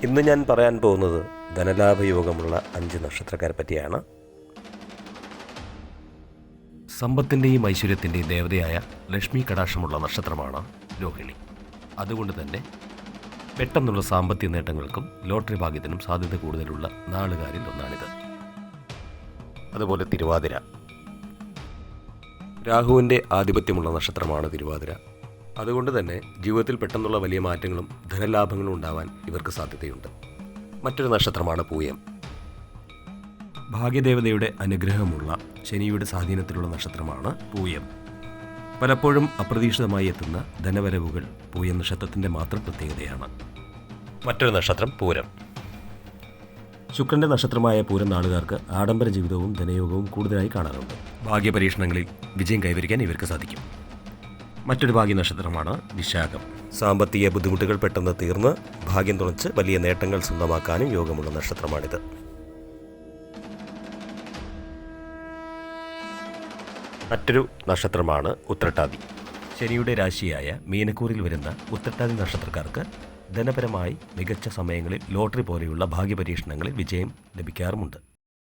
ഇന്ന് ഞാൻ പറയാൻ പോകുന്നത് ധനലാഭയോഗമുള്ള 5 നക്ഷത്രക്കാരെ പറ്റിയാണ്. സമ്പത്തിൻ്റെയും ഐശ്വര്യത്തിൻ്റെയും ദേവതയായ ലക്ഷ്മി കടാക്ഷമുള്ള നക്ഷത്രമാണ് രോഹിണി. അതുകൊണ്ട് തന്നെ പെട്ടെന്നുള്ള സാമ്പത്തിക നേട്ടങ്ങൾക്കും ലോട്ടറി ഭാഗ്യത്തിനും സാധ്യത കൂടുതലുള്ള നാളുകാരിൽ ഒന്നാണിത്. അതുപോലെ തിരുവാതിര. രാഹുവിൻ്റെ ആധിപത്യമുള്ള നക്ഷത്രമാണ് തിരുവാതിര. അതുകൊണ്ട് തന്നെ ജീവിതത്തിൽ പെട്ടെന്നുള്ള വലിയ മാറ്റങ്ങളും ധനലാഭങ്ങളും ഉണ്ടാവാൻ ഇവർക്ക് സാധ്യതയുണ്ട്. മറ്റൊരു നക്ഷത്രമാണ് പൂയം. ഭാഗ്യദേവതയുടെ അനുഗ്രഹമുള്ള ശനിയുടെ സ്വാധീനത്തിലുള്ള നക്ഷത്രമാണ് പൂയം. പലപ്പോഴും അപ്രതീക്ഷിതമായി എത്തുന്ന ധനവരവുകൾ പൂയം നക്ഷത്രത്തിൻ്റെ മാത്രം പ്രത്യേകതയാണ്. മറ്റൊരു നക്ഷത്രം പൂരം. ശുക്രൻ്റെ നക്ഷത്രമായ പൂരം നാളുകാർക്ക് ആഡംബര ജീവിതവും ധനയോഗവും കൂടുതലായി കാണാറുണ്ട്. ഭാഗ്യപരീക്ഷണങ്ങളിൽ വിജയം കൈവരിക്കാൻ ഇവർക്ക് സാധിക്കും. മറ്റൊരു ഭാഗ്യ നക്ഷത്രമാണ് വിശാഖം. സാമ്പത്തിക ബുദ്ധിമുട്ടുകൾ പെട്ടെന്ന് തീർന്ന് ഭാഗ്യം തുണച്ച് വലിയ നേട്ടങ്ങൾ സ്വന്തമാക്കാനും യോഗമുള്ള നക്ഷത്രമാണിത്. മറ്റൊരു നക്ഷത്രമാണ് ഉത്രട്ടാതി. ശനിയുടെ രാശിയായ മീനക്കൂറിൽ വരുന്ന ഉത്രട്ടാതി നക്ഷത്രക്കാർക്ക് ധനപരമായി മികച്ച സമയങ്ങളിൽ ലോട്ടറി പോലെയുള്ള ഭാഗ്യപരീക്ഷണങ്ങളിൽ വിജയം ലഭിക്കാറുമുണ്ട്.